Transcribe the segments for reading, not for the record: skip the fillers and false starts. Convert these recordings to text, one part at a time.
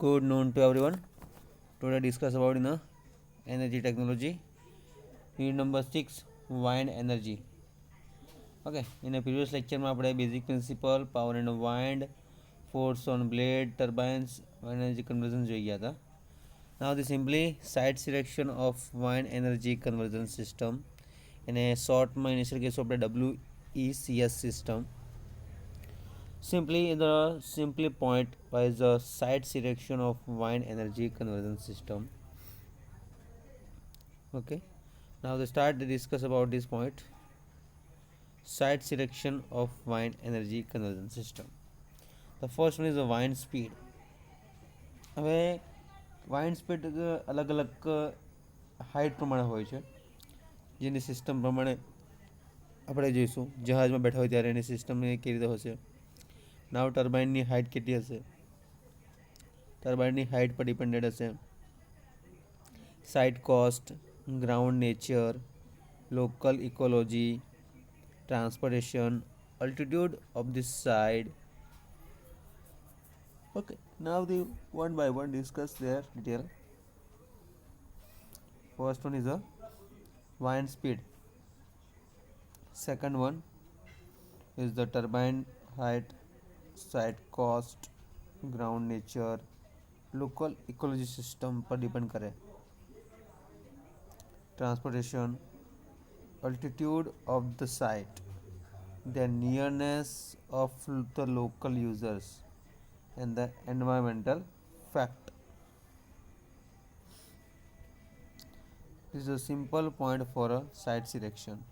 Good noon to everyone. Today discuss about energy technology. Unit number 6 wind energy. Okay, in a previous lecture में આપણે basic principle power and wind force on blade turbines energy conversion જોઈ ગયા હતા. Now the simply side selection of wind energy conversion system એને શોર્ટમાં initial કહીશું આપણે WECS system. Simply the simply point is the side selection of wind energy conversion system. Okay, now they start to discuss about this point. Side selection of wind energy conversion system. The first one is the wind speed. હવે wind speed અલગ અલગ height પ્રમાણે હોય છે, જેની system પ્રમાણે આપણે જોઈશું. જહાજમાં બેઠા હોય ત્યારે એની સિસ્ટમ કેવી રીતે હશે. નાવ ટર્બાઇનની હાઇટ કેટલી હશે, ટર્બાઇનની હાઇટ પર ડિપેન્ડેડ હશે. Site cost, ground nature, local ecology, transportation, altitude of this side. Okay, now the one by one discuss their detail. First one is a wind speed. Second one is the turbine height, site cost, ground nature, local ecology system पर depend करे. Transportation, altitude of the site, the nearness of the local users, and the environmental fact. This is a simple point for a site selection.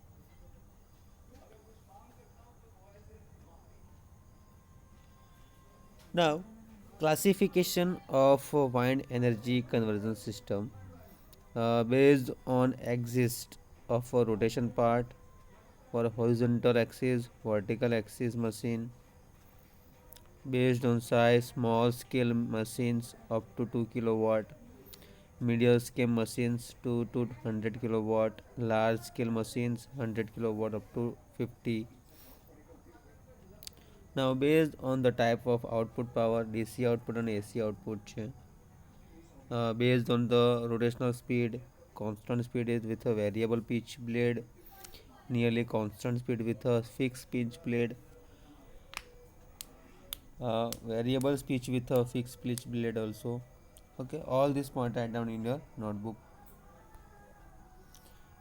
Now, classification of wind energy conversion system based on exist of a rotation part for horizontal axis, vertical axis machine. Based on size, small scale machines up to 2 kilowatt, medium scale machines 2 to 100 kilowatt, large scale machines 100 kilowatt up to 50. Now based on the type of output power, DC output and AC output છે. Based on the rotational speed, constant speed is with a variable pitch blade, nearly constant speed with a fixed pitch blade, variable speed with a fixed pitch blade also. Okay, all this point write down in your notebook.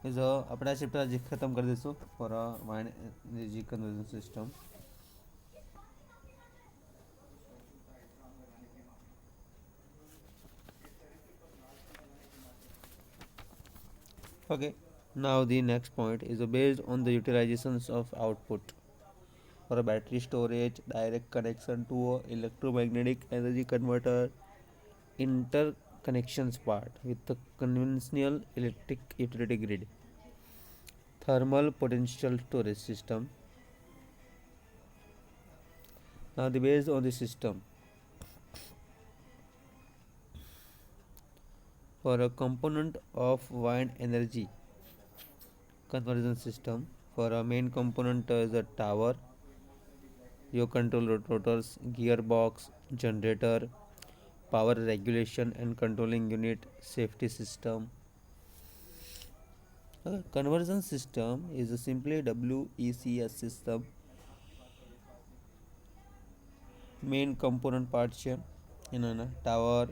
is अपना chapter आज खत्म कर देसो for wind energy conversion system. Okay, now the next point is based on the utilizations of output for a battery storage, direct connection to a electromagnetic energy converter, interconnections part with the conventional electric utility grid, thermal potential storage system. Now the based on the system for a component of wind energy conversion system. For a main component is a tower, your control rotors, gearbox, generator, power regulation and controlling unit, safety system. Conversion system is a simply WECS system. Main component parts છે એના tower,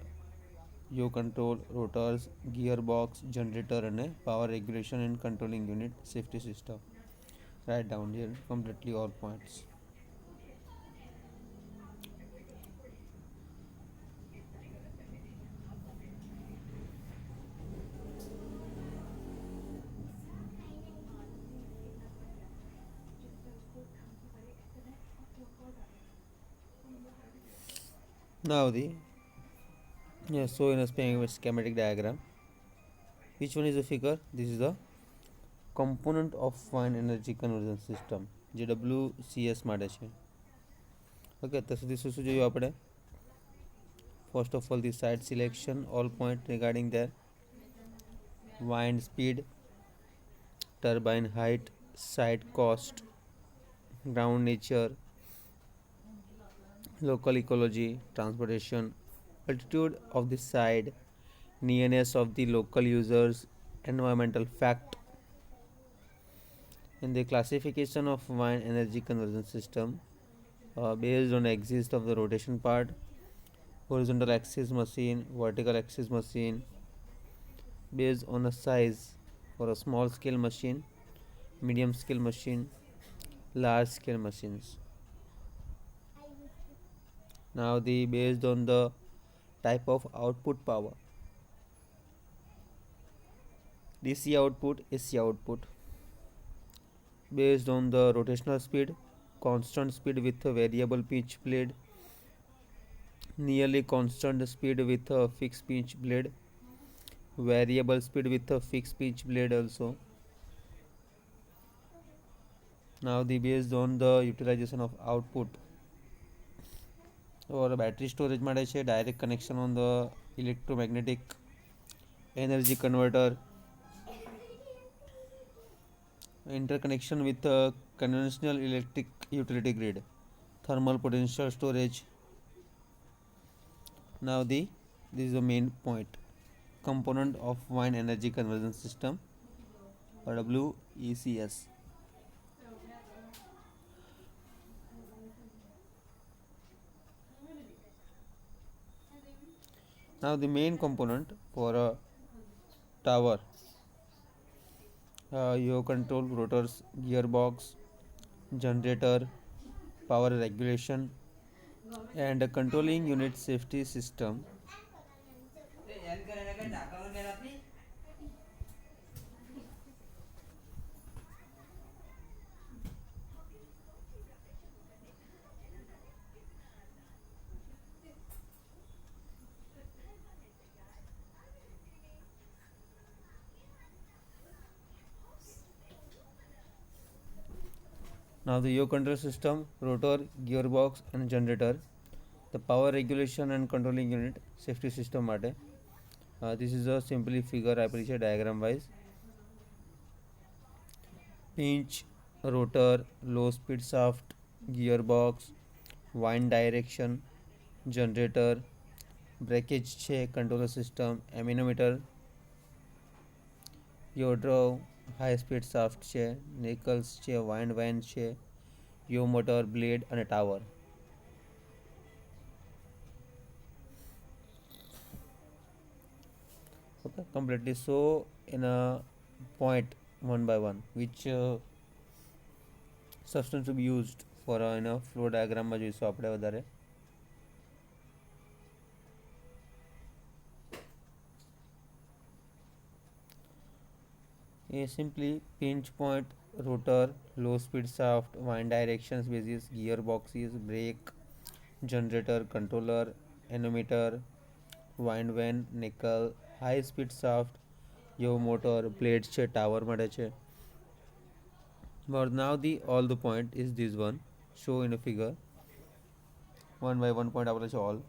your control rotors, gearbox, generator and power regulation and controlling unit, safety system. Write down here completely all points. Now the so in a schematic diagram, which one is the figure? This is the component of wind energy conversion system જે WCS માટે છે. Okay, તો સુધી શું શું જોયું આપણે? First of all, the site selection, all point regarding their wind speed, turbine height, site cost, ground nature, local ecology, transportation, altitude of the side, nearness of the local users, environmental fact. In the classification of wind energy conversion system, based on axis of the rotation part, horizontal axis machine, vertical axis machine, based on a size for a small scale machine, medium scale machine, large scale machines. Now the based on the type of output power, DC output, AC output, based on the rotational speed, constant speed with a variable pitch blade, nearly constant speed with a fixed pitch blade, variable speed with a fixed pitch blade also. Now the based on the utilization of output or battery storage માટે છે direct connection on the electromagnetic energy converter, interconnection with a conventional electric utility grid, thermal potential storage. Now this is the main point, component of wind energy conversion system or WECS. Now the main component for a tower, yaw control, rotors, gearbox, generator, power regulation, and a controlling unit safety system. Now the yaw control system, rotor, gearbox and generator, the power regulation and controlling unit safety system માટે. This is a simply figure આપેલી છે diagram wise. Pinch, rotor, low speed shaft, gearbox, wind direction, generator, breakage છે, controller system, aminometer, yaw draw, high speed shaft છે, nickels છે, wind vane છે, yaw motor, blade અને tower. Okay, completely. So in a point one by one, which substance to be used for in a flow diagram માં જોઈશું આપણે વધારે. A simply pinch point, rotor, low speed shaft, wind directions basis, gearboxes, brake, generator, controller, ammeter, wind vane, nickel, high speed shaft, yaw motor, blades છે, tower માટે છે. But now the all the point is this one show in a figure one by one point આપેલા છે all.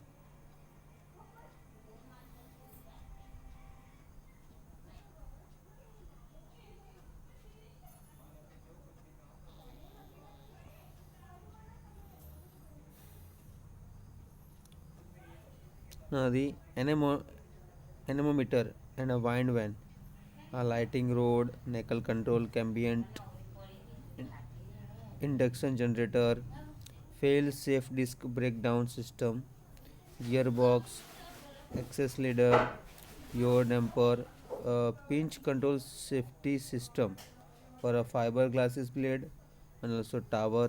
Now the anemometer and a wind vane, a lighting rod, nickel control, ambient induction generator, fail safe disc breakdown system, gearbox, access leader, yaw damper, pinch control safety system for a fiberglass blade and also tower.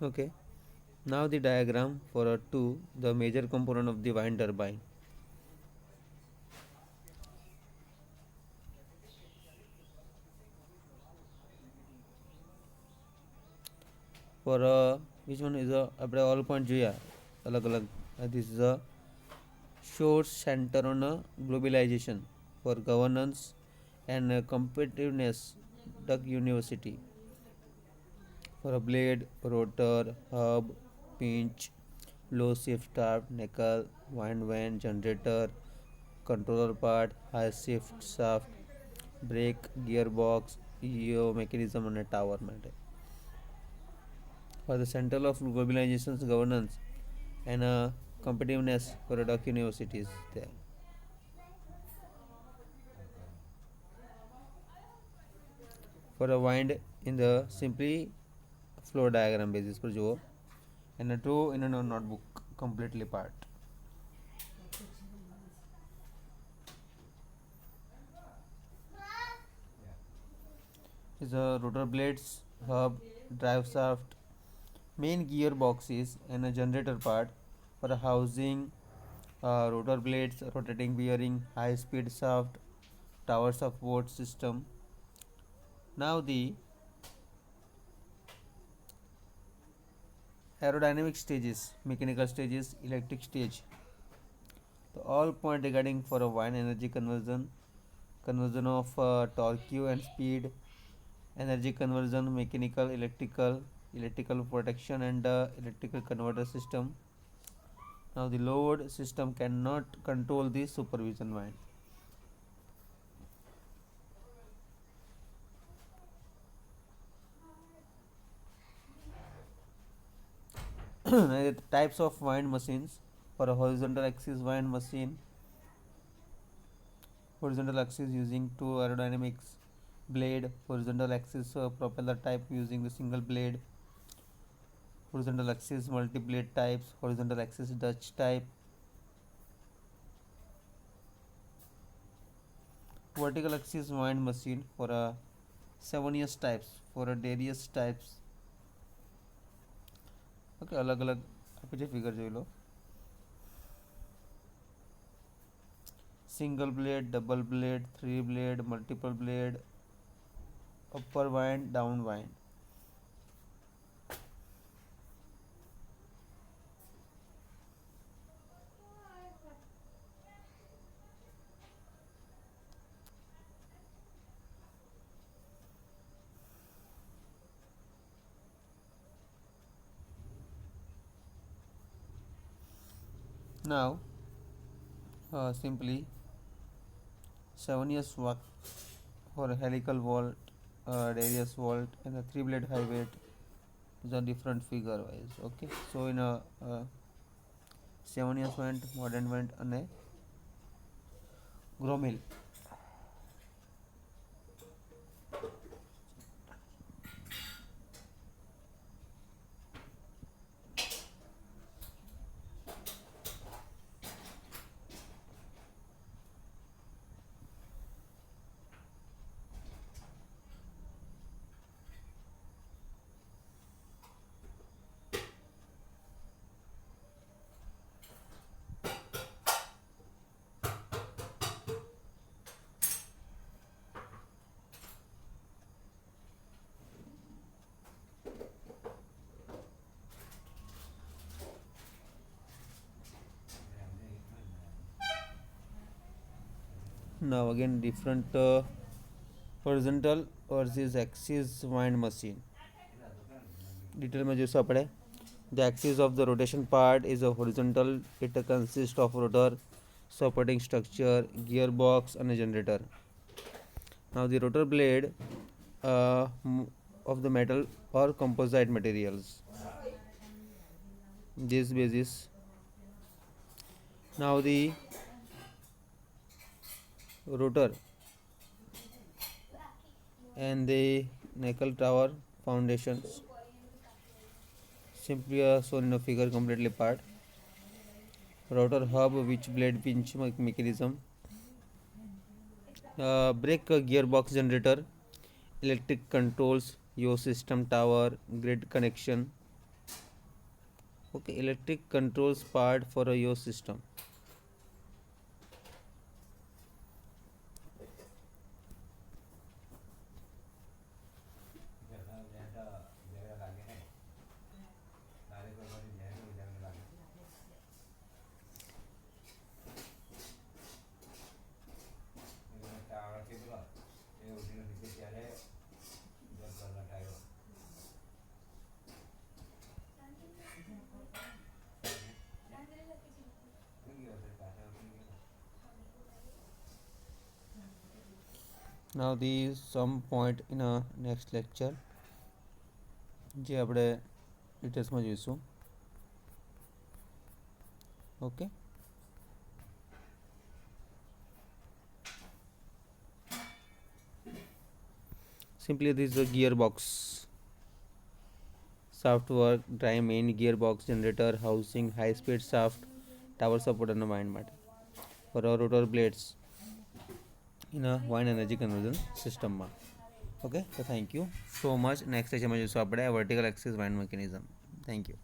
Okay, now the diagram for a 2, the major component of the wind turbine. For which one is આપણે all point જોઈએ અલગ અલગ. This is a short center on a globalization for governance and competitiveness, Duck University. For a blade, rotor, hub, pinch, low shift shaft, nickel, wind vane, generator, controller part, high shift shaft, brake, gearbox, yaw mechanism અને tower માટે. For the center of globalization's governance and competitiveness for a doc universities there. For a wind in the simply flow diagram basis पर जो and a two in a notebook completely part is a rotor blades, hub, drive shaft, main gearboxes and a generator part for a housing, rotor blades, rotating bearing, high speed shaft, tower support system. Now the aerodynamic stages, mechanical stages, electric stage. The all point regarding for a wind energy conversion, conversion of torque and speed, energy conversion, mechanical, electrical protection and electrical converter system. Now the load system cannot control the supervision wind. Types of wind machines. For a horizontal axis wind machine, horizontal axis using two aerodynamics blade, horizontal axis propeller type using the single blade, horizontal axis multi blade types, horizontal axis Dutch type, vertical axis wind machine for a 7S types, for a Darius types. Okay, अलग अलग आप જે figure જોઈ લો. Single blade, double blade, three blade, multiple blade, upper wind, down wind. Now simply 7S work for a helical vault, Darius vault and a three blade high weight is a different figure wise. Okay, so in a 7S went, modern went and a gromil. Now again different horizontal versus axis wind machine. Detail में जो पड़े. The axis of the rotation part is a horizontal. It consists of rotor, supporting structure, gearbox and a generator. Now the rotor blade of the metal or composite materials. This basis. Now the rotor and the nickel tower foundations simply shown in a figure completely part. Rotor hub which blade pinch mechanism, brake gearbox generator, electric controls, your system tower, grid connection. Okay, electric controls part for a your system. Now the some point in a next lecture જે આપણે ડિટેલ્સમાં જોઈશું. Okay. Simply this is a gearbox. Shaft work, drive main gearbox, generator, housing, high speed shaft, tower support અને wind માટે. For our rotor blades in a wind energy conversion system માં. Okay, so thank you so much. Next session માં જોઈશું આપણે vertical axis wind mechanism. Thank you.